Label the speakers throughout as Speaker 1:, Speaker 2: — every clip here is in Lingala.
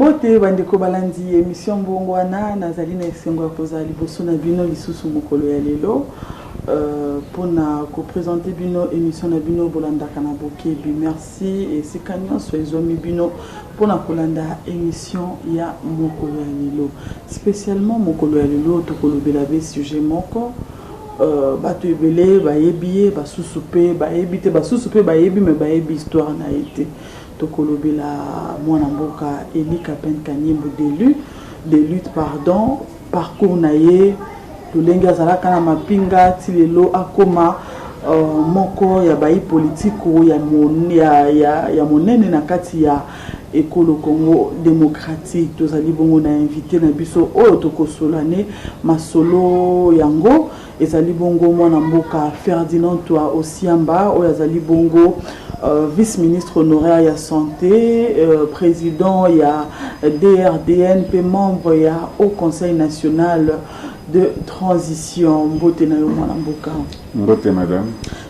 Speaker 1: Mbote bandeko balandi émission mbongwana nazali na esengo ya kozala liboso na bino lisusu mokolo ya lelo pona ko présenter bino émission na bino bolandaka na bokebi. Merci et sikanya so ezomi bino pona kolanda émission ya mokolo ya lelo, spécialement mokolo ya lelo to kolobela be sujet moko bato ebele bayebi basusu pe bayebi te basusu pe bayebi me bayebi histoire na été tokolobela mwana mboka Eli Kapende Kanyimbu de lutte pardon parcours naye tolenga zalaka na mapinga tilelo akoma moko ya bayi politiko ya monene na kati ya ekolo Congo démocratique. Tozali bongo na invité na biso oyo tokosolane masolo yango ezali bongo mwana mboka Ferdinand Toa Osiamba oyo azali bongo vice-ministre honoraire ya santé, président ya DRDN, pe membre ya au Conseil national de transition. Mbote na yo mwana mboka.
Speaker 2: Mbote madame.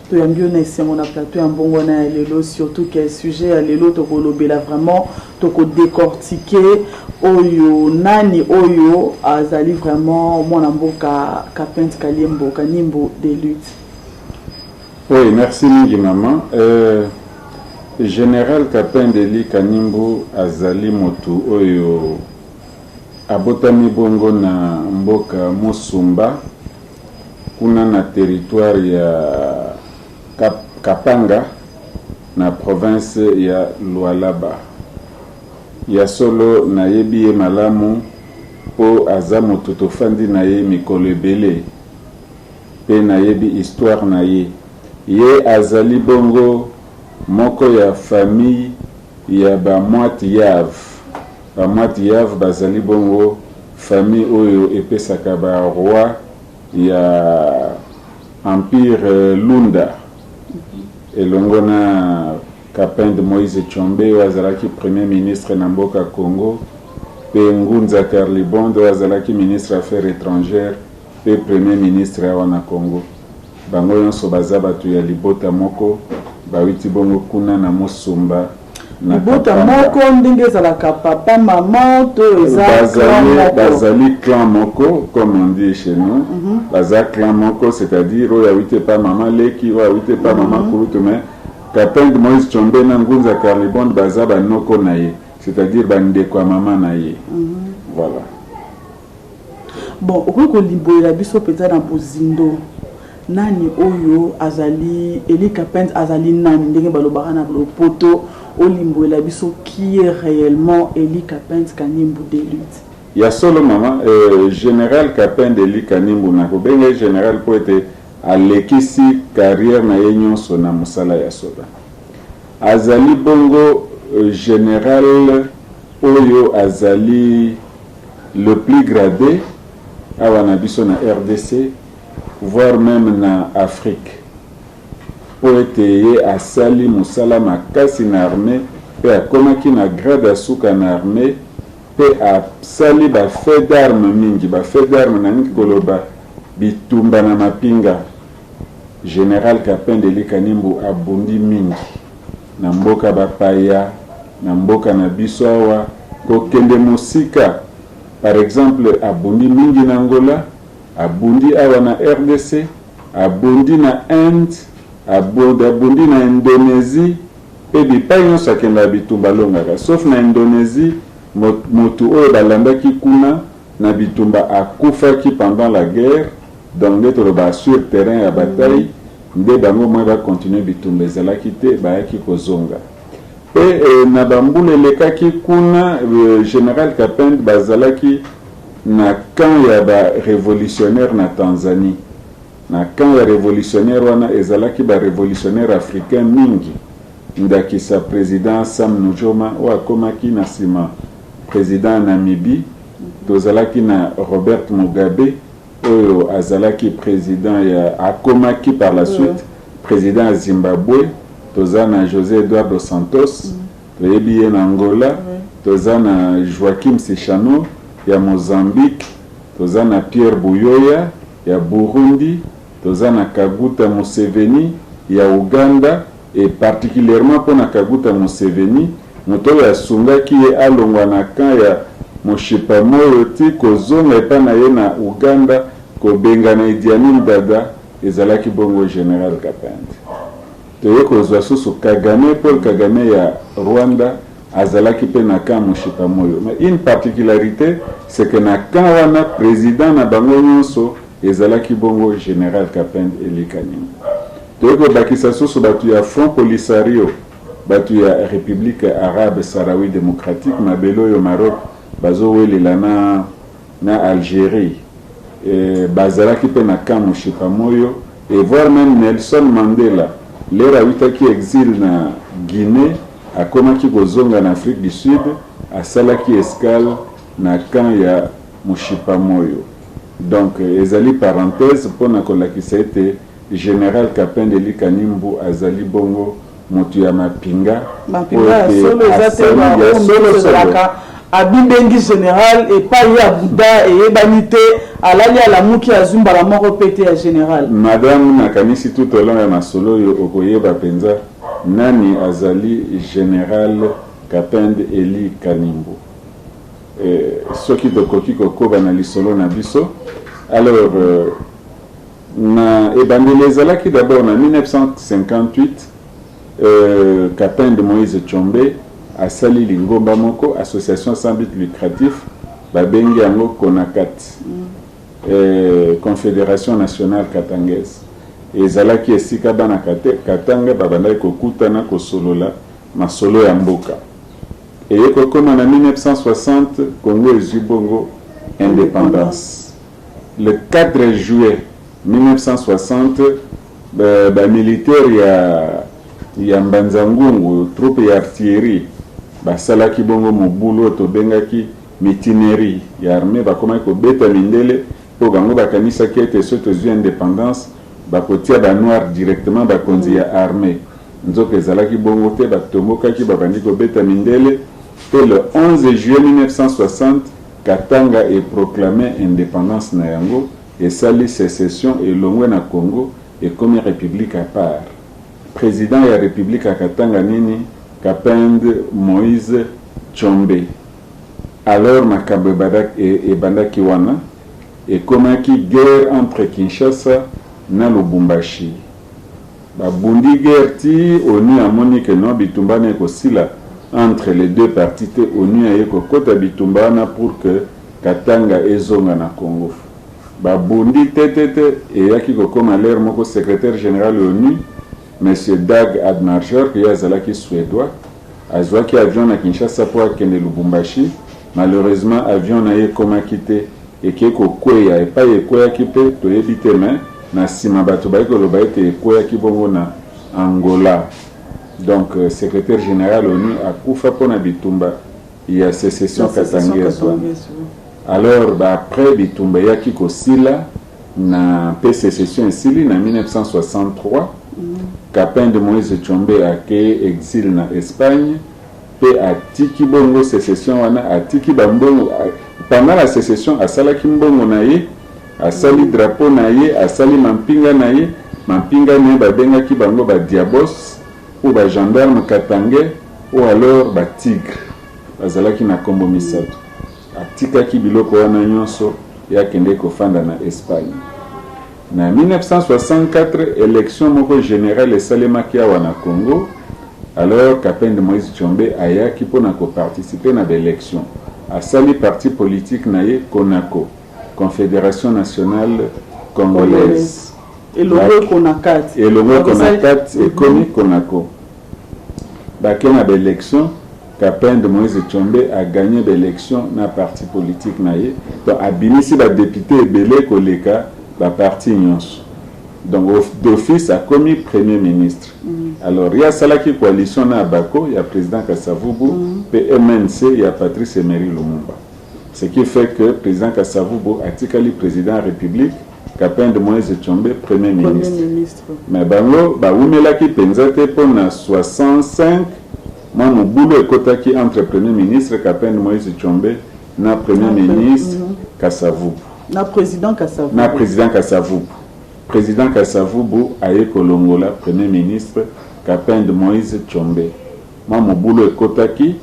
Speaker 1: To yambio na esengo na plateau ya mbongo na lelo, surtout quel sujet ya lelo tokolobela vraiment toko décortiquer oyo nani oyo azali vraiment mwana mboka Kapende Kanyimbu de lutte.
Speaker 2: Oui, merci mingi maman. Général Kapende Kanyimbu azali motu oyo abotami bongo na mboka Musumba kuna na territoire ya Kapanga na province ya Lualaba. Ya solo na yebi malamu po aza motu tofandi na ye mikolo ebele pe na yebi histoire na ye. Ye azali bongo moko ya famille ya Bamwati Yav bazali bongo famille oyo epesaka ba roi ya empire Lunda elongo na Kapende Moïse Tshombe wazalaki premier ministre na mboka Congo pe Ngunza Karlibondo wazalaki ministre affaires étrangères pe premier ministre wana Congo. Bango yonso baza batu ya libota moko bawiti bongo kuna na Musumba na
Speaker 1: libota moko ndenge zalaka papa maman to
Speaker 2: bazali clan moko comme on dit chez nous. Baza clan moko, c'est-à-dire oya wite pa maman leki oya wite pa maman kurutu, mais Kapende Moïse Tshombe na Ngunza Karlibondo baza banoko na ye, c'est-à-dire bandeko ya maman na ye. Voilà.
Speaker 1: Bon, okoko limboyela biso peza na bozindo nani oyo azali Eli Kapende azali nani ndenge balobaka na lopoto olimboyela biso qui est réellement Eli Kapende Kanyimbu de lutte.
Speaker 2: Ya solo maman général Kapende Eli Kanyimbu na ko benga général po ete alekisi carrière na ye nyonso na mosala ya soda. Azali bongo général oyo azali le plus gradé awa na biso na RDC voire même na Afrique. Po ete ye asali mosala makasi na armée pe akomaki na grade asuka na armée pe asali ba fait d'armes mingi ba fait d'armes na niki koloba bitumba na mapinga. Général Kapende Kanyimbu abundi mingi na mboka bapaya na mboka na biso awa kokende mosika. Par exemple abundi mingi na Angola, abundi awa na RDC, abundi na Inde, abundi na Indonésie, pe bipai nyonso akenda bitumba longaka sauf na Indonésie motu oyo balandaki kuna na bitumba akufaki pendant la guerre. Donc nde toloba sur terrain ya bataille nde bango mwa ba continuer bitumba ezalaki te bayaki kozonga pe na bambula elekaki kuna général Kapende bazalaki na camp ya ba révolutionnaire na Tanzanie. Na camp ya révolutionnaire wana ezalaki ba révolutionnaire africain mingi ndakisa président Sam Nujoma o akomaki na sima président Namibie. Tozalaki na Robert Mugabe oyo azalaki président ya akomaki par la suite président ya Zimbabwe. Toza na José Eduardo Santos toyebi ye na Angola. Toza na Joaquim Sechano ya Mozambique. Toza na Pierre Buyoya ya Burundi. Toza na Kaguta Museveni ya Uganda, et particulièrement pour na Kaguta Museveni moto ya sungaki ye alongwa na kan ya moshipa moyo ti kozonga epa na ye na Uganda kobenga na Idi Amin Dada ezalaki bongo Général Kapende. Toye kozwa susu Kagame, Paul Kagame ya Rwanda azalaki pe na kan moshipa moyo. Mais une particularité c'est que na kan wana président na bango nyonso ezalaki bongo Général Kapende Eli Kanimbu. Toye kobakisa susu batu ya Front Polisario, batu ya République Arabe Sahraoui Démocratique mabelo yo Maroc bazo welela na Algérie bazalaki pe na kan moshipa moyo, et voir même Nelson Mandela lera witaki exil na Guinée akomaki kozonga na Afrique du Sud asalaki escale na kan ya moshipa moyo. Donc ezali parenthèse pona kolakisa ete Général Kapende Eli Kanimbu azali bongo motu ya mapinga
Speaker 1: solo ezate abibengi général et pas ya Bouddha et banité alali ala muki azumba la moko pété ya général.
Speaker 2: Madame nakanisi tout au long ya masolo yo okoyeba penza nani azali Général Kapende Eli Kanimbu. Soki tokoki kokoba na lisolo na biso. Alors na ebandeli ezalaki d'abord na 1958 Kapende Moïse Tshombe asali lingomba moko association sans but lucratif babengi yango Konakat, Confédération nationale katangaise. Ezalaki esika bana Katanga babandaki kokutana kosolola masolo ya mboka. Et kokoma na 1960 Congo ezwi bongo indépendance. Le 4 juillet 1960 militaire ya Mbanza-Ngungu, troupe ya artillerie basalaki bongo mobulo tobengaki mutinerie ya armée bakomaki kobeta mindele po bango bakanisaki ete so tozwi indépendance bakotia banoir directement bakonzi ya armée. Nzoka ezalaki bongo te batombokaki babandi kobeta mindele pe le 11 juillet 1960 Katanga est proclamé indépendance na yango et sali sécession elongwe na Congo et comme république à part. Président de la République à Katanga nini Kapende Moïse Tshombe. Alors makambo et bandaki wana et komaki guerre entre Kinshasa na Lubumbashi. Babundi guerre ti ONU amoni ke no bitumbana ekosila entre les deux parties te ONU ayeko kota bitumbana pour que Katanga ezonga na Congo. Babundi tetete et yaki kokoma l'air moko secrétaire général de l'ONU Monsieur Dag Admarger, qui est suédois, a joué avion à Kinshasa pour akende Lubumbashi. Malheureusement, avion n'a eu comme quitté et qui est koya et pas koya qui peut to éviter mais na sima bato ba ko loba ete koya ki bongo na Angola. Donc secrétaire général ONU a kufa pona bitumba il y a sécession katangaise. Alors après bitumba ya ki kosila na sécession esili na 1963. Kapende Moïse Tshombe a ke exil na Espagne pe atiki bongo sécession wana atiki bambongo pendant la sécession asalaki mbongo na ye asali drapeau na ye asali mampinga na ye mampinga ne babengaki bango ba diabos ou ba gendarme katangais ou alors ba tigre bazalaki na kombo misato atikaki biloko wana nyonso yakende kofanda na Espagne. Na 1964 élection moko générale esalemaki awa na Congo. Alors Kapende Moïse Tshombe ayaki pona ko participer na l'élection. Asali parti politique na ye Konako, Confédération nationale congolaise.
Speaker 1: Et logo Konakat.
Speaker 2: Et logo Konakat et komi Konako. Baké na l'élection Kapende Moïse Tshombe a gagné l'élection na parti politique na ye. Donc abinisi ba député ebele koleka la partie nyonso. Donc d'office a commis premier ministre. Alors il y a Salaki coalition na Bako, il y a président Kasavubu, PMNC, il y a Patrice Emery Lumumba. Ce qui fait que président Kasavubu a tikali président de la République, Kapende Moïse Tshombe premier ministre. Mais bango ba umelaki penzate pona 65 moi mon boulot ekotaki entre premier ministre Kapende Moïse Tshombe na premier ministre Kasavubu.
Speaker 1: Na président Kasavubu.
Speaker 2: Na président Kasavubu. Président Kasavubu a eu Kolongola, premier ministre Kapende Moïse Tshombe. Mobulo Ekotaki,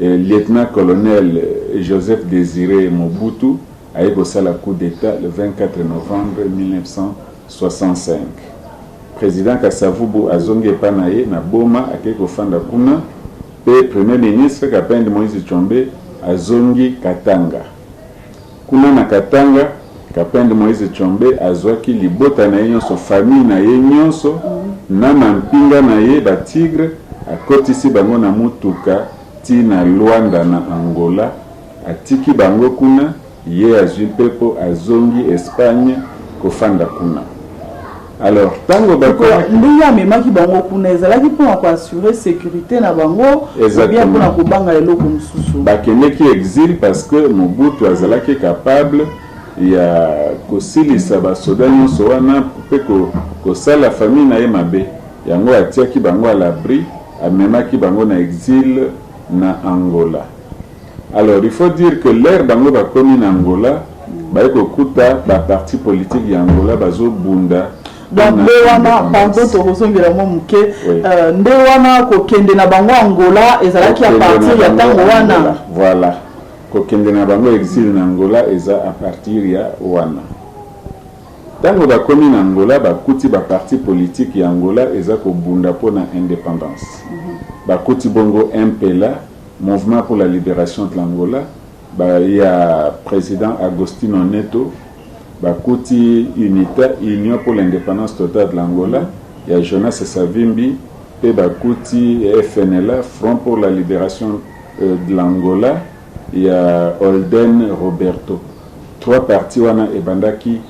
Speaker 2: lieutenant-colonel Joseph Désiré Mobutu a eu le coup d'État le 24 novembre 1965. Président Kasavubu Azonge Panaye na Boma akeko fanda kuna pe premier ministre Kapende Moïse Tshombe Azongi Katanga. Kuna na Katanga Kapende Moïse Tshombe azwaki libota na nyonso famille na ye nyonso na mampinga na ye ba tigre akotisi bango na mutuka ti na Luanda na Angola atiki bango kuna ye azwi pepo azongi Espagne kofanda kuna. Alors tango bakomaki
Speaker 1: ndia memaki bango kuna ezalaki mpona koassure sécurité na bango bien mpona kobanga eloko mosusu
Speaker 2: bakendeki exil parce que Mobutu azalaki capable ya kosilisa basoda nyonso wana mpe kosala famille na ye mabe yango atiaki bango à l'abri amemaki bango na exil na Angola. Alors il faut dire que l'ère bango bakomi na Angola bakokuta ba parti politique ya Angola bazobunda.
Speaker 1: Donc ndewana pardon tokosongela mo muke ndewana kokende na bango Angola ezalaki à partir ya tango wana.
Speaker 2: Voilà. Kokende na bango exil na Angola eza à partir ya wana. Tango bakomi na Angola bakuti ba parti politique ya Angola eza kobunda pona indépendance. Bakuti bongo MPLA, Mouvement pour la libération de l'Angola, il y a président Agostinho Neto, bakuti UNITA, Union pour l'indépendance totale de l'Angola, il y a Jonas Savimbi, et bakuti FNLA, Front pour la libération de l'Angola, il y a Holden Roberto. Trois partis wana ebandaki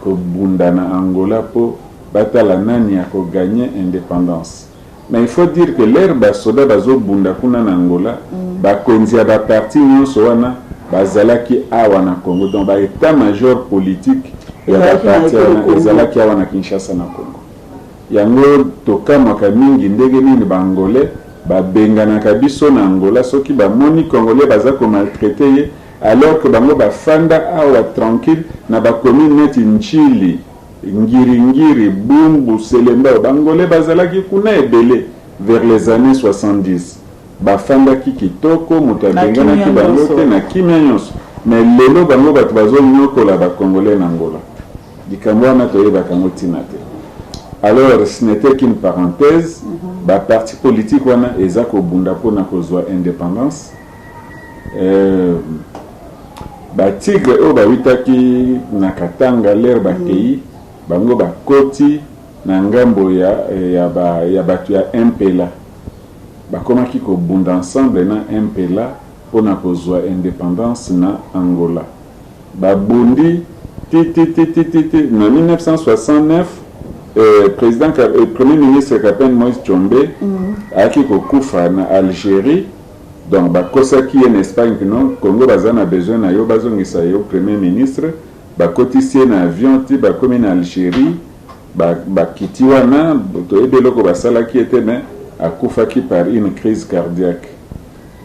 Speaker 2: ko bundana Angola po batala nani ya ko gagner indépendance. Mais il faut dire que l'ère basoda bazo bunda kuna na Angola bakonzi ya ba parti nyonso wana bazalaki awa na Congo, donc ba état major politique ya ba parti bazalaki awa na Kinshasa na Congo. Yango tokamwaka mingi ndenge nini bangolais babenganaka biso na Angola soki bamoni congolais baza ko maltraiter ye alors que bango bafanda awa tranquille na bakomi neti Nchili Ngiri, Bumbu, Selemba, bangolais bazalaki kuna ebele vers les années 70. Bafanda kitoko mutabenganaki bango te na kimia nyonso. Mais lelo bango bato bazonyokola ba congolais na Angola. Likambo wana toyebaka ngo tina te. Alors ce n'était qu'une parenthèse, ba parti politique wana eza kobunda pona kozwa indépendance. Ba tigre o ba witaki na Katanga l'air ba pays bango ba koti na ngambo ya batu ya MPLA bakomaki kobunda ensemble na MPLA pona kozwa indépendance na Angola babundi titi na 1969 président premier ministre Kapende Moïse Tshombe aki kokufa na Algérie. Donc bakosaki en Espagne non Congo bazana besoin na yo bazongisa yo premier ministre bakotisi na avion ti bakomi na Algérie bakiti wana toyebeloko basalaki ete mais akufaki par une crise cardiaque.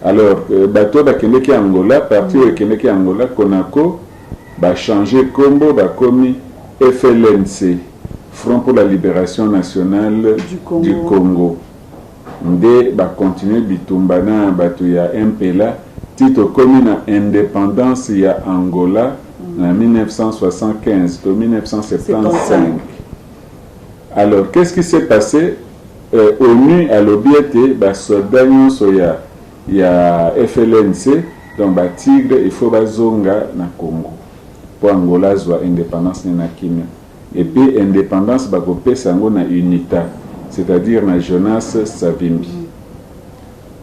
Speaker 2: Alors bato bakendeki Angola parti ekendeki Angola Konako ba changer kombo bakomi FLNC, Front pour la libération nationale du Congo. Nde ba continuer bitumba na bato ya MPLA tito komi na indépendance ya Angola en 1975 to 1975. Alors qu'est-ce qui s'est passé? ONU a l'obéité ba soldat nyonso ya FLNC donc ba tigre il faut bazonga na Congo pour Angola zwa indépendance na kimia et puis indépendance ba kopesa ngo na UNITA, c'est-à-dire na Jonas Savimbi.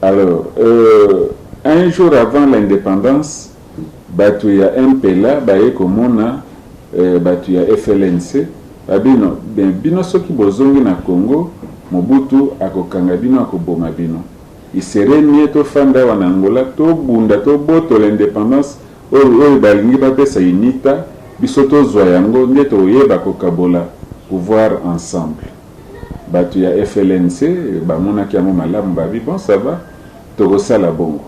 Speaker 2: Alors, un jour avant l'indépendance, batu ya MPLA baye komona batu ya FLNC babino bino soki bozongi na Congo Mobutu akokanga bino akoboma bino. Isere nieto fanda wana Angola to bunda to boto l'indépendance oyo balingi bapesa UNITA biso tozwa yango nde toyeba kokabola pouvoir ensemble. Batu ya FLNC bamonaki yango malamu babi bon ça va tokosala bongo.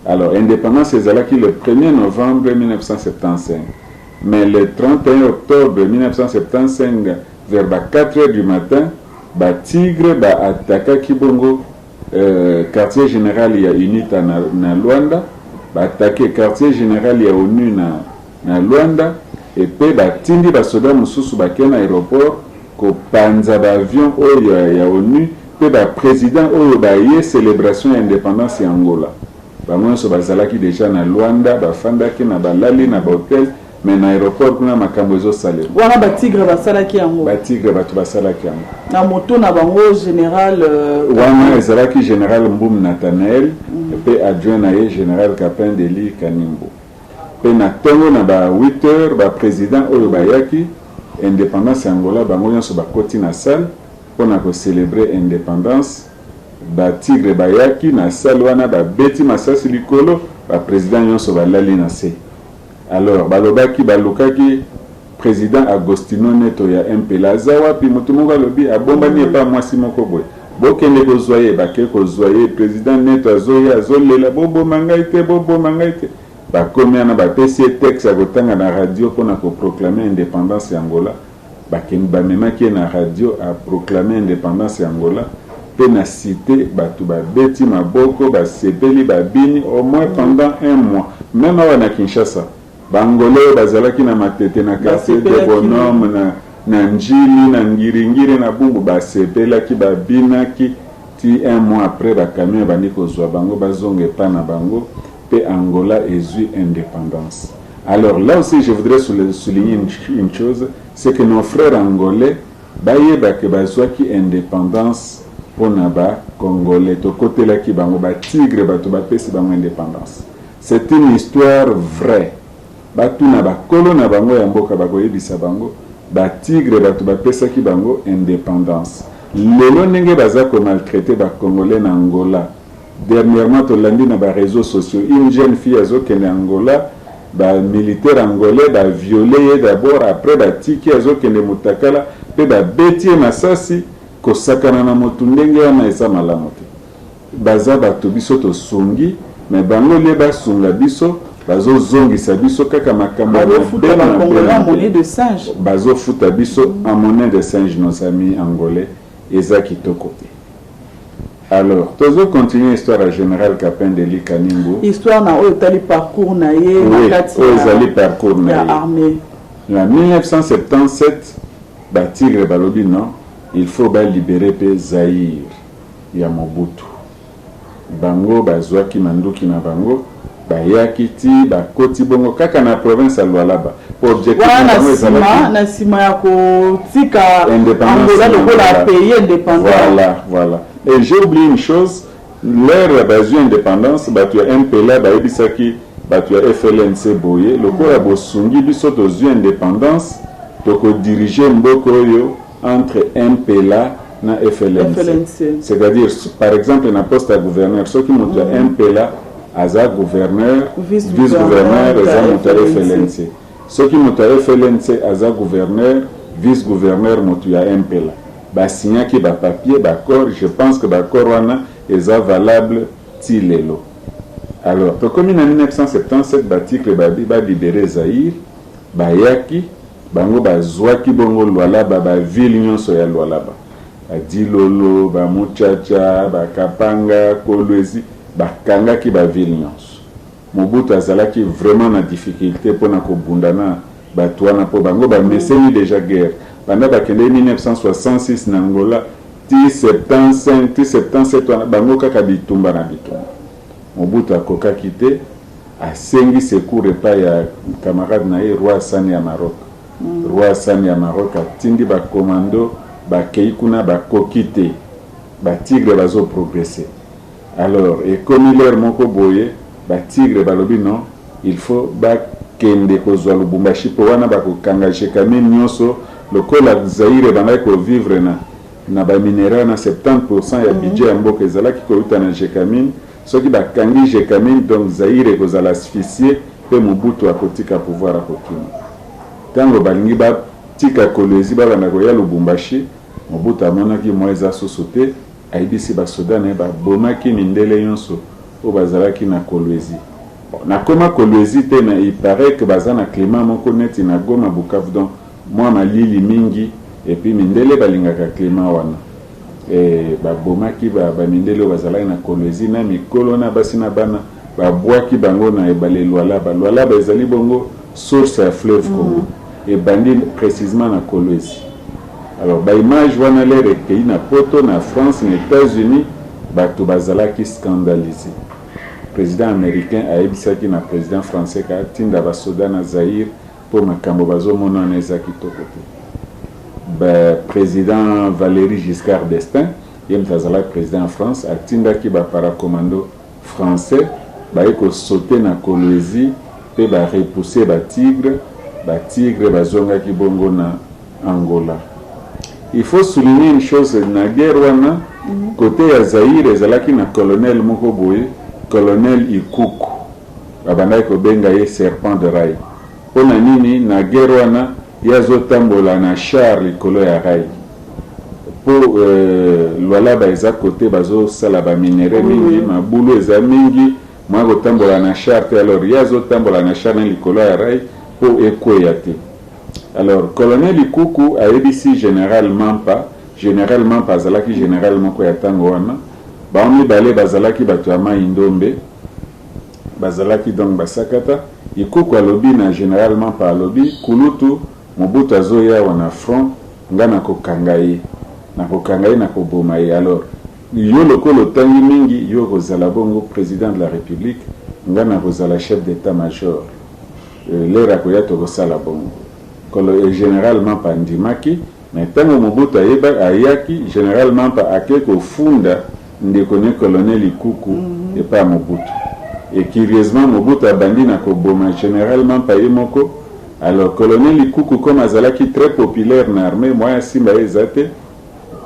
Speaker 2: Alors indépendance ezalaki le 1er novembre 1975, mais le 31 octobre 1975 vers 4h du matin ba tigre ba attaquaki bongo quartier général ya UNITA na Luanda, attaqué quartier général ya ONU na Luanda, et puis batindi basoda mususu bakena aéroport ko panza ba avion oyo ya ONU, pe ba président oyo ba ye célébration ya indépendance ya Angola. Bango so bazalaki déjà na Luanda, bafandaki na balali na hôtel, mais na aéroport kuna makambo ezo salé.
Speaker 1: Wana ba tigre basalaki yango.
Speaker 2: Ba tigre batu basalaki yango.
Speaker 1: Na moto na bango général
Speaker 2: wana ezalaki général Mboum Nathanael, pe adjoint na ye général Capin Deli Kanimbo. Pe na tongo na ba 8h ba président oyo bayaki indépendance ya Angola, bango nyonso bakoti na salle pona ko célébrer indépendance. Ba tigre bayaki na salle wana ba beti masasi likolo, ba président nyonso balali na se. Alors balobaki balukaki président Agostino Neto ya MPLA zawa pi mutu moko alobi abombani epa mwasi moko boye bokende kozwaye bake kozwaye président Neto azoya azolela bobo mangaite bakomi ana bapesi texte ya kotanga na radio mpona koproclamer indépendance ya Angola, bakeni bamemaki na radio a proclamer indépendance ya Angola, pe na cité batu babeti maboko basepeli babini au moins pendant un mois. Même awa na Kinshasa bangolais bazalaki na matete na quartier de bonhomme na njili na ngiringiri na bumbu basepelaki babinaki ti un mois après bakamio bandi kozwa bango bazonge pa na bango pe Angola ezui indépendance. Alors là aussi je voudrais souligner une chose, c'est que nos frères angolais bayeba ke bazwaki indépendance pona ba congolais to côté là ki bango ba tigre batu bapesi bango indépendance. C'est une histoire vraie. Batu na ba kolo na bango ya mboka bakoyebisa bango ba tigre batu bapesaki bango indépendance. Lelo ndenge baza ko maltraiter ba congolais na Angola. Dernièrement tolandi na ba réseaux sociaux, une jeune fille azokende Angola, ba militaire angolais ba violé d'abord, après ba tiki azokende mutakala pe ba beti masasi ko sakana na motu ndenge wana eza malamu te. Baza batu biso to sungi, mais bango le ba sunga biso bazo zongisa biso kaka makambo
Speaker 1: na monnaie de singe.
Speaker 2: Bazo futa biso en monnaie de singe, nos amis angolais eza kitoko te. Alors, tozo continuer l'histoire à général Capin Deli Kanimbo.
Speaker 1: Histoire na oyo tali parcours na ye
Speaker 2: na kati ya parcours na ye.
Speaker 1: Armée.
Speaker 2: En 1977, ba tigre balobi non, il faut ba libérer pe Zaïre ya Mobutu. Bango bazwaki manduki na bango, bayaki ti bakoti bongo kaka na province ya Lualaba. Pour objectif
Speaker 1: na sima ya kotika Angola lokola pays indépendant.
Speaker 2: Voilà. Et j'ai oublié une chose, l'ère bazu indépendance, batu ya MPLA bayebisaki batu ya FLNC boye, lokola bosungi biso tozu indépendance, toko diriger mboko yo entre MPLA na FLNC. C'est-à-dire, par exemple, na poste à gouverneur, ceux qui montent à MPLA, aza gouverneur, vice-gouverneur, aza montent à FLNC. Ceux qui montent à FLNC, aza gouverneur, vice-gouverneur, montent à MPLA. Ba signa ki ba papier, ba corps, je pense que ba corps wana est valable ti lelo. Alors, comme en 1977, ba titre ba libéré Zaïre, ba yaki, bango ba zwaki bongo Lualaba, ba ville nyonso ya Lualaba. Ba Dilolo, ba Muchacha, ba Kapanga, Kolwezi, ba kanga ki ba ville nyonso. Mobutu azalaki vraiment na difficulté pona ko bundana ba tuana po bango ba meseni déjà guerre. Pendant que 1966 na Angola, ti 75, ti 77 bango kaka bitumba na bitumba. Mobutu akoka kite, asengi secours epa ya camarade na ye Roi Hassan ya Maroc. Roi Hassan ya Maroc atindi ba commando ba keikuna ba kokite, ba tigre bazo progresser. Alors, et comme il est moko boye, ba tigre balobi non, il faut ba kende kozwa Lubumbashi po wana ba kokanga jekami nyonso. Le Kola Zaïre va vivre na ba minéraux na 70% ya budget ya mboka ezalaki ko uta na Jekamine, soki ba kangi Jekamine donc Zaïre ko zala asphyxier pe Mobutu akotika pouvoir akokima. Tango balingi ba tika Kolwezi ba na ko ya Lubumbashi, Mobutu amonaki moeza sosote, aibisi ba soda na ba bomaki mindele yonso o bazalaki na Kolwezi. Na koma Kolwezi te na il paraît que bazana climat moko neti na Goma Bukavu donc moi malili mingi et puis mindele balingaka climat wana babomaki bamindele bazalaki na kolwezi na mikolo na basi na bana babwaki bango na ebale Lualaba. Lualaba ezali bongo source ya fleuve Congo ebandi précisément na kolwezi. Alors baimage wana lere ekei na poto na France na États-Unis bato bazalaki scandalisé. Président américain ayebisaki na président français ka tinda basoda na Zaïre pour makambo bazomona na eza kitoko te. Président Valéry Giscard d'Estaing yem tazala président en France atindaki ba paracommando français baye ko sauter na Kolwezi pe ba repousser ba tigre bazongaki bongo na Angola. Il faut souligner une chose na guerre wana côté ya Zaïre ezalaki na colonel moko boye colonel Ikuku babandaki kobenga ye serpent de rail. Pona nini na guerre wana yazotambola na char likolo ya rail po Lualaba eza côté bazosala baminere mingi mabulu eza mingi mwa kotambola na char te alors yazotambola na char na likolo ya rail po ekweya te. Alors colonel Ikuku ayebisi général Mampa azalaki général moko ya ntango wana bamibale bazalaki bato ya mai ndombe bazalaki donc basakata. Ikuku alobi na général Mampa alobi kulutu Mobutu azoya wana front nga nakokanga ye nakoboma ye. Alors yo lokolo tangi mingi yo kozala bongo président de la république nga nakozala chef d'état-major lera koya tokosala bongo kolo général Mampa ndimaki mais ntango Mobutu ayaki général Mampa ake kofunda ndeko ne colonel Ikuku epa Mobutu. Et curieusement Mobutu abandi na koboma général Mampa ye moko. Alors colonel Ikuku comme azalaki très populaire na armée moya simba ezate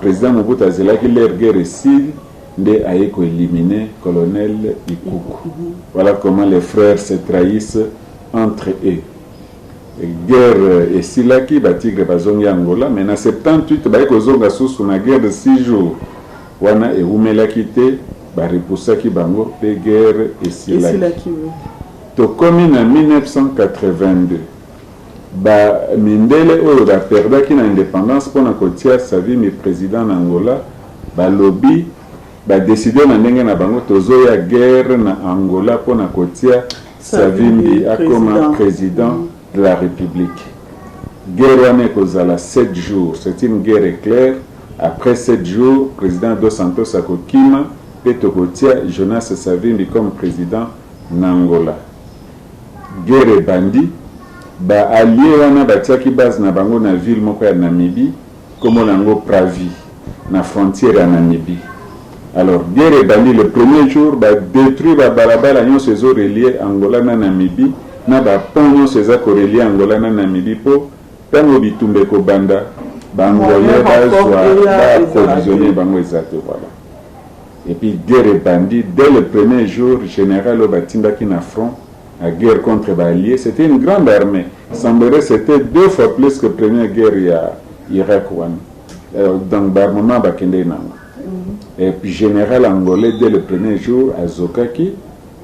Speaker 2: président Mobutu azalaki l'air guerre civile nde aye ko éliminer colonel Ikuku. Voilà comment les frères se trahissent entre eux. Guerre esilaki batigre bazongi Angola mais na 78 baye kozonga susu na guerre de 6 jours wana eumelaki te barepusaki bango pe guerre esilaki. Tokomi na 1982 mindele oyo baperdaki na indépendance mpona kotia Savimbi président na Angola balobi badeside na ndenge na bango tozoya guerre na Angola mpona kotia Savimbi akoma président de la République. Guerre wana ekozala 7 jours, c'est une guerre éclair. Après 7 jours, président Dos Santos akokima pe tokotia Jonas Savimbi comme président na Angola. Guerre bandi ba allié wana batiaki base na bango na ville moko ya Namibie comme nango Pravi na frontière ya Namibie. Alors guerre bandi le premier jour ba détruit ba balabala nyonso ezo relier Angola na Namibie na ba pont nyonso eza ko relier Angola na Namibie po tango bitumbe ko banda bangolais bazwa provisionner bango ezate voilà. Et puis guerre bandi dès le premier jour général Obatindaki na front la guerre contre les alliés, c'était une grande armée. Semblerait c'était 2 fois plus que la première guerre Irak. Donc, Barmama Bakende Nango. Et puis, général angolais, dès le premier jour, à Zokaki,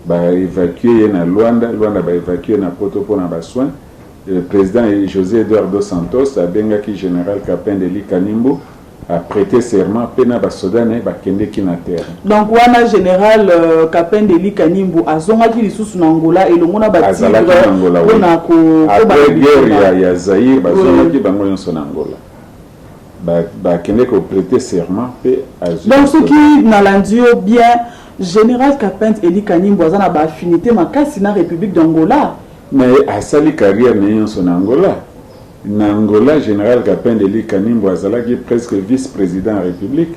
Speaker 2: a évacué na Luanda a évacué na Poto pour na soin. Le président José Eduardo Santos, a bengaki général Capin de Kanimbo, a prêté serment pena basodane bakende kina terre. Donc
Speaker 1: wana général Capin de Kanimbo azongaki lisusu na Angola elongona
Speaker 2: batigre na ko après guerre ya Zaïre bazongaki bango nyonso na Angola. Bakende ko prêter serment pe azu.
Speaker 1: Donc ce qui na landio bien général Capin de Kanimbo azana ba affinité makasi na République d'Angola.
Speaker 2: Mais asali carrière nyonso na Angola. Na Angola, général Capin de Kanimbo azalaki presque vice-président de la République.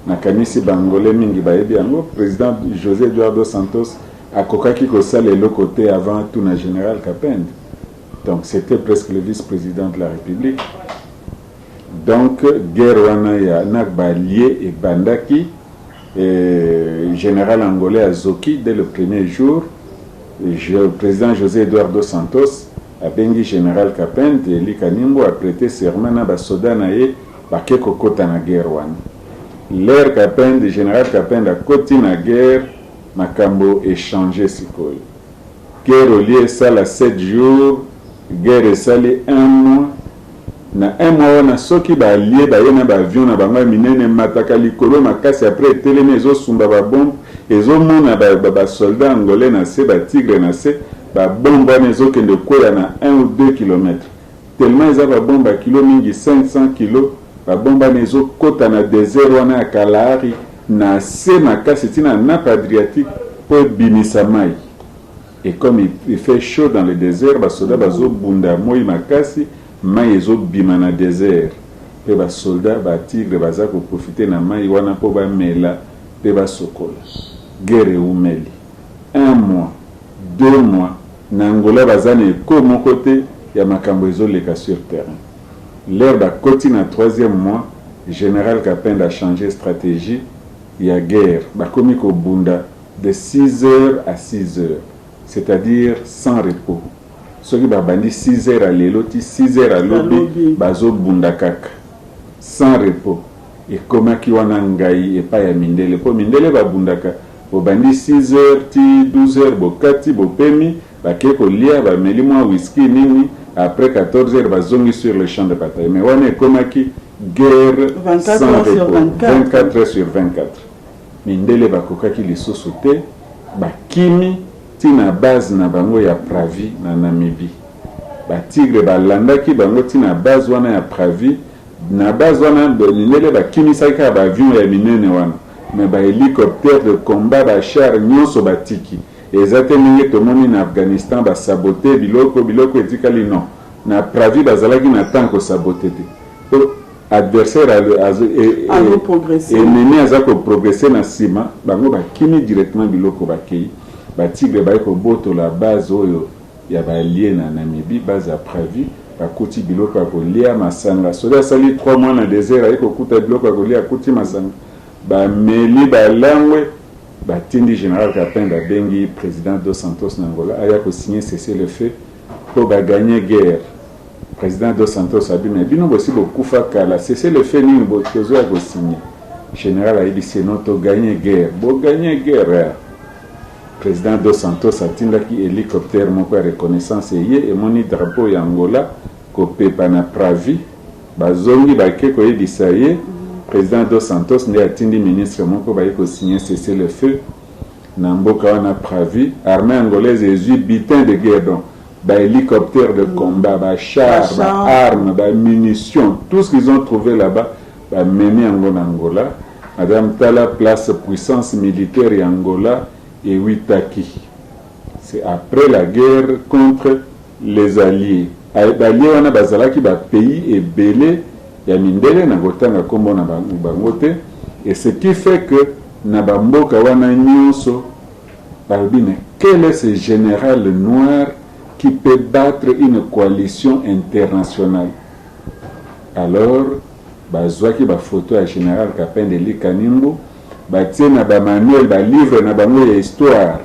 Speaker 2: Na kanisi bangolais mingi bayebi yango président José Eduardo Santos akokaki kosala le côté avant tout na général Capin. Donc c'était presque le vice-président de la République. Donc guerre wana ya nak ba lié et bandaki général angolais Azoki dès le premier jour le président José Eduardo Santos abengi général Capin de Kanimbo a prêté serment na basoda na ye bakeko kota na guerre wana. L'air Capin de général Capin da koti na guerre makambo échangé sikoyo. Guerre au lieu ça la 7 jours, guerre sali 1 mois. na un mois wana soki balie baye na baavion na bango minene mataka likolo makasi après etelemi ezosumba babombe ezomona basoldat angolais na se batigre na se babombe wana ezokende kwea na 1 ou 2 kilomètres tellement eza babombe ya kilo mingi 500 kilo babombe wana ezokota na désert wana ya Kalahari na se makasi tina nappe adriatique mpo ebimisa mai. Et comme il fait chaud dans le désert, basoda bazobunda moi makasi mai ezobima na désert pe basolda batigre baza koprofite na mai wana mpo bamela pe basokola. Guerre eumeli 1 mois 2 mois na Angola baza na eko moko te ya makambo ezoleka sur terrain. L'heure bakoti na 3e mois, général Kapenda a changé stratégie. Il y a guerre bakomi kobunda de 6 heures à 6 heures, c'est-à-dire sans repos. Soki babandi 6 heures à leloti 6 heures à lobi bazo bunda kaka sans repos. Et comment ki wana ngai et pas ya mindele po mindele babundaka bobandi 6 heures ti 12 heures bokati bopemi bake kolia bameli mwa whisky nini après 14 heures bazongi sur le champ de bataille. Mais wana comment ki guerre
Speaker 1: 24
Speaker 2: sans
Speaker 1: heures
Speaker 2: repos
Speaker 1: sur 24.
Speaker 2: 24 heures sur 24. Mindele bakokaki lisusu te bakimi tina base na bango ya Pravi na Namibie. Batigre balandaki bango tina base wana ya Pravi na base wana Mindele bakimisaki ba avion ya minene wana mais ba hélicoptère de combat ba char nyonso batiki ezate mingi tomoni na Afghanistan ba saboter biloko etikali non na Pravi bazalaki na tanko saboter te adversaire a
Speaker 1: progressé
Speaker 2: ennemi aza ko progresser na sima bango bakimi directement biloko bakei batigre baye ko boto la base oyo ya balie na Namibie base a Pravi bakuti biloko akolia masanga soda sali 3 mois na désert aye ko kuta biloko akolia akuti masanga bameli balangwe batindi général Kapenda bengi président dos Santos na Angola aya ko signer cesser le feu pour gagner guerre. Président dos Santos a dit mais bino bosi bokufa kala cesser le feu ni botozo ya ko signer. Général a dit c'est notre gagner guerre. Bo gagner guerre. Président dos Santos a tindaki hélicoptère moko ya reconnaissance et moni drapeau ya Angola ko pepa na Pravi bazongi bake ko yebisa ye. Président dos Santos nde atindi ministre moko baye ko signer cesser le feu na mboka wana Pravi. Armée angolaise ezui butin de guerre donc hélicoptères de combat, chars, armes, munitions, tout ce qu'ils ont trouvé là-bas, mené en Angola. Madame Tala place puissance militaire en Angola et Witaki. C'est après la guerre contre les Alliés. Les Alliés, on a bazalaki ba pays et belé, ya mindele na gotanga kombo na bangote, et ce qui fait que na bamboka wana nyonso balbine quel est ce général noir qui peut battre une coalition internationale. Alors, bazwaki ba photo ya général Kapenda Kanimbo, batie na ba manuel ba livre na bango ya histoire.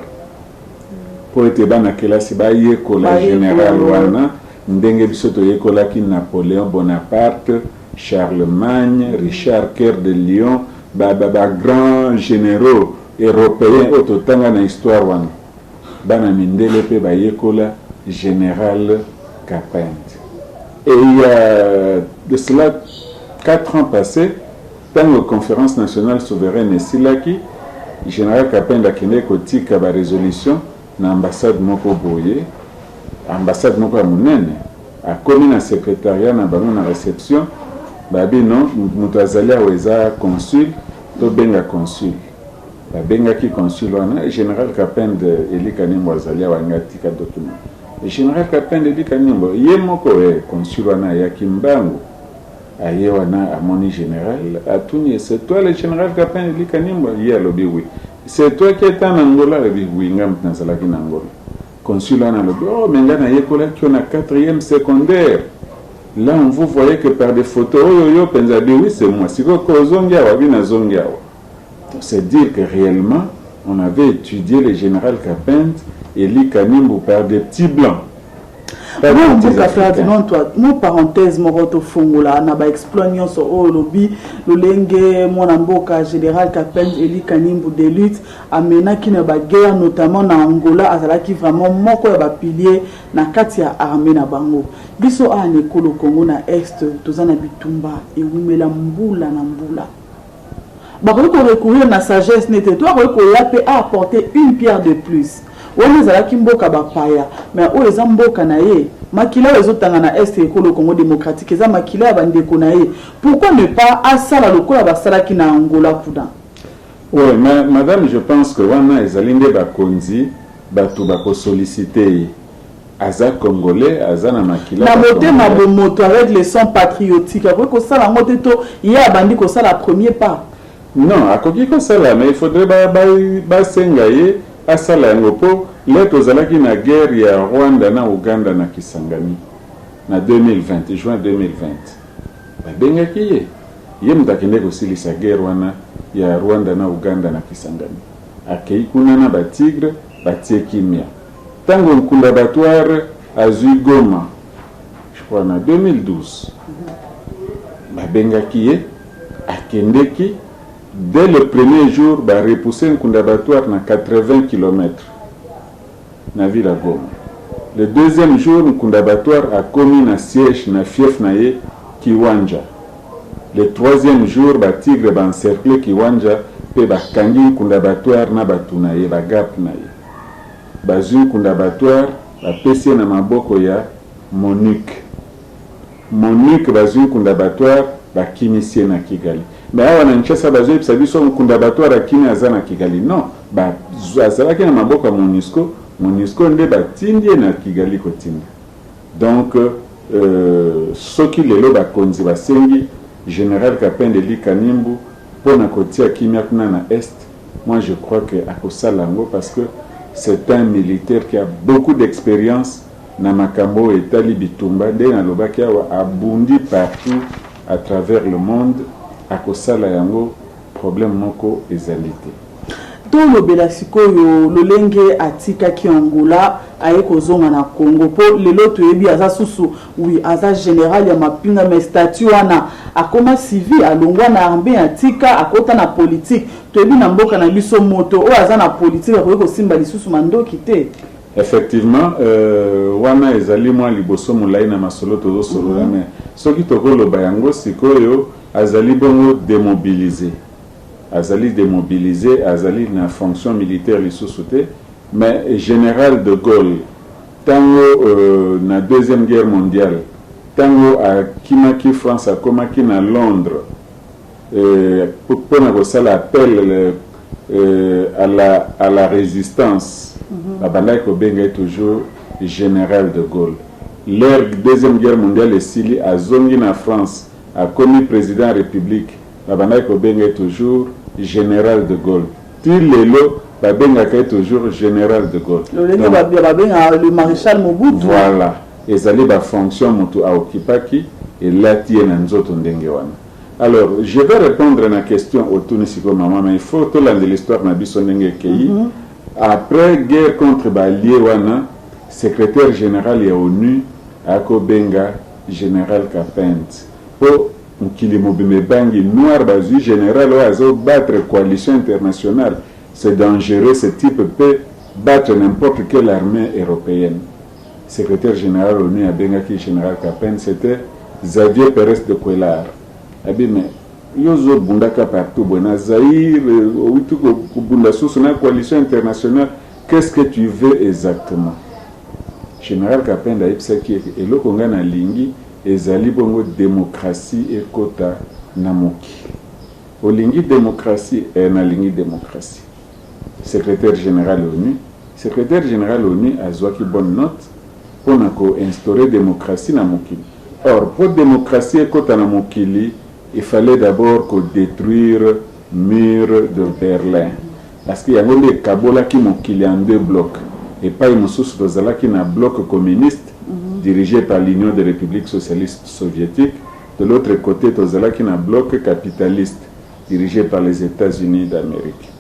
Speaker 2: Pour ete bana kelasi ba yekola général wana ndenge biso to yekolaki Napoléon Bonaparte, Charlemagne, Richard Cœur de Lion, ba grands généraux européens ototanga na histoire wana. Bana mindele pe ba yekola général Kapenda. Et il y a de cela 4 ans passés, dans la conférence nationale souveraine et Silaki, le général Kapenda kende kotika ba résolution na ambassade moko boye, ambassade moko ya munene, a komi na secrétariat na bango na réception, babi non, mutu azali aweza consul, to benga consul. Babenga ki consul wana, général Kapenda Kanimbo azali awangatika document. Le général Kapenda Kanimbo, ye moko consul wana ya Kimbangu, aye wana amoni général, atuni, c'est toi le général Kapenda Kanimbo, ye alobi oui. C'est toi qui es en Angola, alobi oui, ngam tanzalaki na Angola. Consul wana alobi, oh, mais là na yekola qui on a 4e secondaire. Là on vous voyez que par des photos, oh yo penzabi oui c'est moi. Si vous kozongi awa, bina zongi awa. C'est dire que réellement, on avait étudié le général Kapenda Kanimbo par des petits blancs.
Speaker 1: Non, mboka Ferdinand toi, mon parenthèse moroto fongola na ba exploitation so o lobby lolenge mona mboka général Kapend Eli Kanimbu de lutte amena ki na ba guerre notamment na Angola azalaki vraiment moko ya ba pilier na kati ya armée na bango. Biso a ne kolo Congo na est tozana bitumba e wumela mbula na mbula. Ba ko recourir na sagesse nete toi ko ya pe apporter une pierre de plus. On est à la Kimboka Bapaya, mais où les Amboka nae, Makila les autres en Est et le Congo démocratique, les Makila Bande Konae. Pourquoi ne pas à ça la locola Basala qui na Angola Poudan?
Speaker 2: Oui, madame, je pense que Wana et Zalinde Bakonzi, Batou Bako sollicité Aza Congolais, Aza na Makila.
Speaker 1: La moté ma moto avec les sons patriotiques. Après que ça, la moté, il y a Bandi que ça la premier pas.
Speaker 2: Non, à Kogi que ça là, mais il faudrait Basengaye. Asala yangopo leto zalaki na guerre ya Rwanda na Uganda na Kisangani na 2020 juin 2020 babengaki ye mutakende kosilisa guerre wana ya Rwanda na Uganda na Kisangani akei kuna na batigre batie kimia tango nkunda batware azui Goma je crois na 2012 babengaki ye akendeki. Dès le premier jour, il a repoussé un Kundabatoire à 80 km dans la ville de Goma. Le deuxième jour, un Kundabatoire a commis un siège dans fief naye Kiwanja. Le troisième jour, le tigre a encerclé Kiwanja et a kangi un Kundabatoire na batunaye, ba gap naye. Bazu Kundabatoire a pessé na maboko ya Monique. Monique bazu Kundabatoire ba kimisie na Kigali. Mais awa na Nchesa bazo epsa biso mukunda batoire akini azana Kigali. Non, ba azalaki na maboka MONUSCO nde batindi na Kigali kotinda. Donc soki lelo bakonzi basengi général Kapend Eli Kanimbu pona kotia kimia kuna na est, moi je crois que akosala ngo parce que c'est un militaire qui a beaucoup d'expérience na makambo etali bitumba nde na lobaki awa abundi partout à travers le monde. Akosala yango problème moko ezalité.
Speaker 1: Dans le Belasikoyo, le lenge atika ki Angola aye kozonga na Congo po lelo toyebi aza susu oui aza général ya mapinga mais statut wana akoma civil alongwa na armée atika akota na politique toyebi na mboka na biso moto o aza na politique akoye kosimba lisusu mandoki te.
Speaker 2: Effectivement, wana ezali mwa liboso mulai na masolo tozo solo mais soki tokolo bayango sikoyo azali bongo démobilisé. Azali démobilisé, azali na fonction militaire lisusu te, mais général de Gaulle tango na deuxième guerre mondiale tango a kimaki France a komaki na Londres pour na kosala appel à la résistance babandaki kobenga toujours général de Gaulle. L'ère deuxième guerre mondiale esili azongi na France a commis président de la République, babandaki kobenga toujours général de Gaulle. Til lelo babengaka toujours général de Gaulle.
Speaker 1: Le maréchal Mobutu.
Speaker 2: Voilà. Ezali ba fonction mutu a occupaki et lati na nzoto ndenge wana. Alors, je vais répondre à la question au Tunisiko maman, mais il faut tout l'an de l'histoire na biso ndenge kei. Après guerre contre Balié wana, secrétaire général ya ONU ako benga général Kapend. Po nkili mobime bangi noir bazu général oazo battre coalition internationale. C'est dangereux, ce type peut battre n'importe quelle armée européenne. Secrétaire général ONU a bengaki général Kapend, c'était Xavier Pérez de Cuellar. Abi mais yozo bundaka partout bona Zaïre ouitu ko bunda sous na coalition internationale, qu'est-ce que tu veux exactement? Général Kapend a ipsaki eloko ngana lingi ezali bongo démocratie et kota namoki. Olingi démocratie et na lingi démocratie. Secrétaire général ONU a zwaki bonne note pour instaurer démocratie na mokili. Or pour démocratie et kota na mokili, il fallait d'abord détruire le mur de Berlin. Parce qu'il y a des Kabola qui mokili en deux blocs. Et pas une source qui est un bloc communiste dirigé par l'Union des républiques socialistes soviétiques. De l'autre côté, Tozala qui est un bloc capitaliste dirigé par les États-Unis d'Amérique.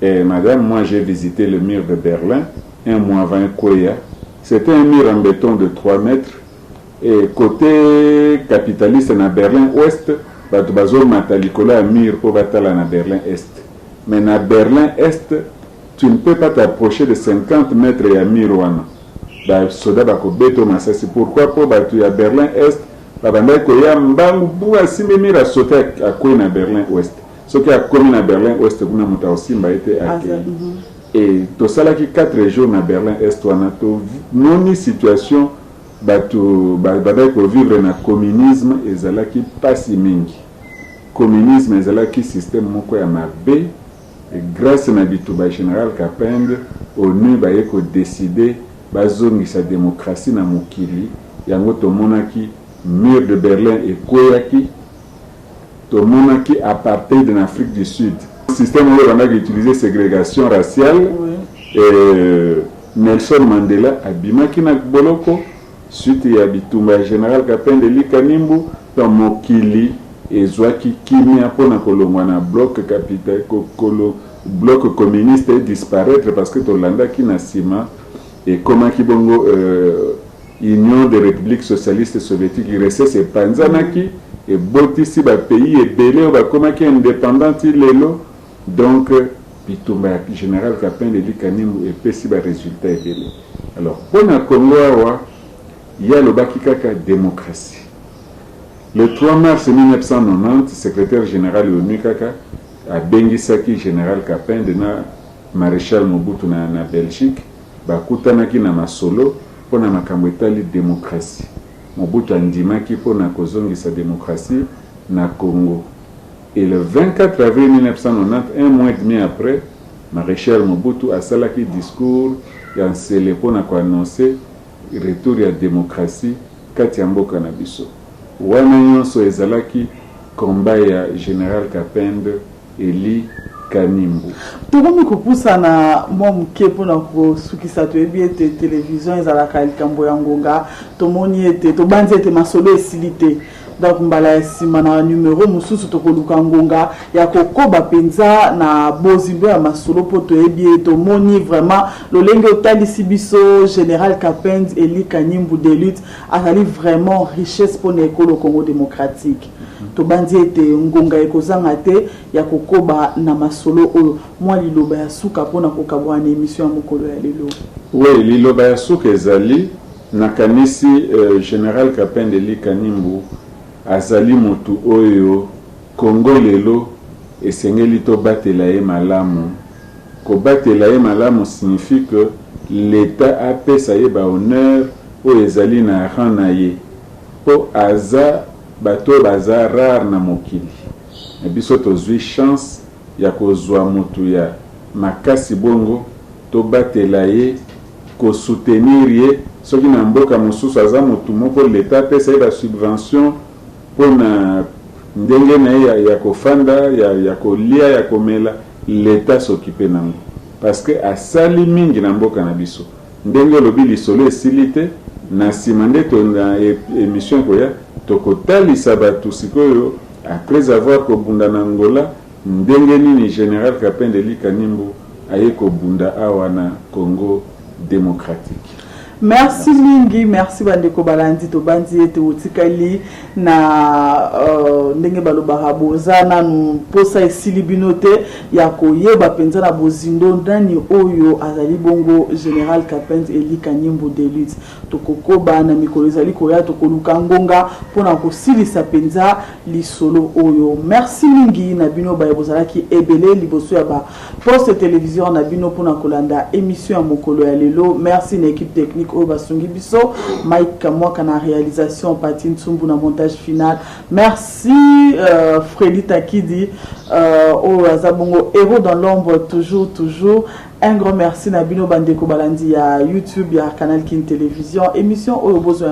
Speaker 2: Et madame, moi j'ai visité le mur de Berlin un mois avant Koya. C'était un mur en béton de 3 mètres. Et côté capitaliste, na Berlin-Ouest, bato bazo matalikolo à mur pour batala na Berlin-Est. Mais na Berlin-Est, tu ne peux pas t'approcher de 50 mètres et à mur wana. Ba soda bako beto masasi. Pourquoi pour bato ya Berlin-Est, babanda ko ya mbangu bu asimbe mur a sauté à quoi na Berlin-Ouest. Ce qui a commis na Berlin-Ouest, kuna muta aussi m'a été accueilli. Et tout ça là qui 4 jours na Berlin-Est wana to noni situation bato ko vivre na communisme ezalaki pasi mingi. Communisme ezalaki système moko ya mabe. Et grâce à Nabituba Général Kapende, ONU baye ko décider bazongi sa démocratie na mokili. Yango to monaki mur de Berlin et koyaki to monaki apartheid en Afrique du Sud. Système où on a utilisé ségrégation raciale. Et Nelson Mandela abimaki na boloko suite ya Bitumba Général Kapende likanimbu to mokili ezwaki kimia pona kolongwa na bloc capital bloc communiste disparaître parce que Tolanda ki na sima et comment ki bongo Union des républiques socialistes soviétiques restait se panzanaki et botisi ba pays et belé ba comment ki indépendant lelo donc Bitumba Général Kapende likanimbu et pesi ba résultat et belé. Alors pona Congo wa ya lo bakikaka démocratie. Le 3 mars 1990, secrétaire général de l'ONU a bengisaki général Kapende na maréchal Mobutu na Belgique, bakutanaki na masolo pona makambo etali démocratie. Mobutu andimaki pona kozongisa démocratie na Congo. Et le 24 avril 1990, un mois et demi après, maréchal Mobutu a salaki discours ya nsele pona ko annoncer retour ya démocratie kati ya mboka na biso. Wana nyonso ezalaki komba ya général Kapende Eli Kanimbu.
Speaker 1: Tokomi kopusa na mwa muke pona kosukisa toyebi ete télévision ezalaka likambo ya ngonga tomoni ete tobanzi ete masolo esilite donc mbala nsima na numéro mosusu tokoluka ngonga ya kokoba penza na bozimbo ya masolo po toyebi tomoni vraiment lolenge otalisi biso général Kapende Eli Kanimbu de lutte azali vraiment richesse pour l'école Congo démocratique. Tobanzi ete ngonga ekozanga te ya kokoba na masolo oyo mwa liloba ya suka pona kokabwa na émission ya mokolo ya lelo.
Speaker 2: Oui, liloba ya suka ezali nakanisi général Kapende Eli Kanimbu azali motu oyo Congo lelo esengeli to batela ye malamu. Ko batela ye malamu signifie que l'État a pesa ye ba honneur o ezali na rang na ye. Po aza bato baza rare na mokili. E biso tozwi chance ya kozwa motu ya makasi bongo to batela ye ko soutenir ye soki na mboka mosusu aza motu moko l'État pesa ye ba subvention pona ndenge na ye ya kofanda ya kolia ya komela l'État s'occupe nango parce que asali mingi na mboka na biso ndenge lobi lisolo esilite na nsima nde tonga émission koya tokotalisa bato sikoyo après avoir kobunda na Angola ndenge nini général Kapende Eli Kanimbu aye kobunda awa na Congo démocratique.
Speaker 1: Merci mingi, merci bandeko balandi to bandi ete utikali na ndenge balobaka bozana nu posa esili binote ya koyeba penza na bozindo ndani oyo azali bongo général Kapende Eli Kanimbu de lutte tokokoba na mikolo ezali koya tokoluka ngonga pona kosilisa penza lisolo oyo. Merci mingi na bino baye bozalaki ebele liboso ya ba poste télévision na bino pona kolanda émission ya mokolo ya lelo. Merci na équipe technique Obasungi Biso, Mike Kamwaka na réalisation, Pati Ntsumbu na montage final. Merci Freddy Takidi, Azabongo, héros dans l'ombre, toujours. Un grand merci na bino bandeko balandi ya YouTube, ya Canal Kin Télévision. Émission Oyobozo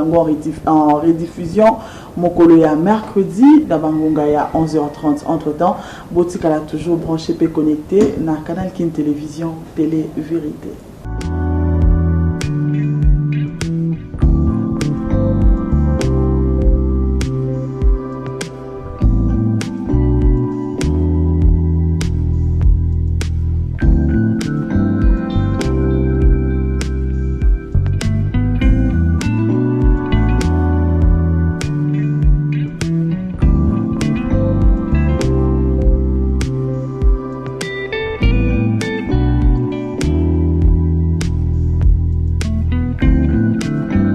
Speaker 1: en rediffusion, mokolo ya mercredi, na bangonga ya 11h30. Entre temps, Botikala toujours branché et connecté na Canal Kin Télévision, Télé Vérité.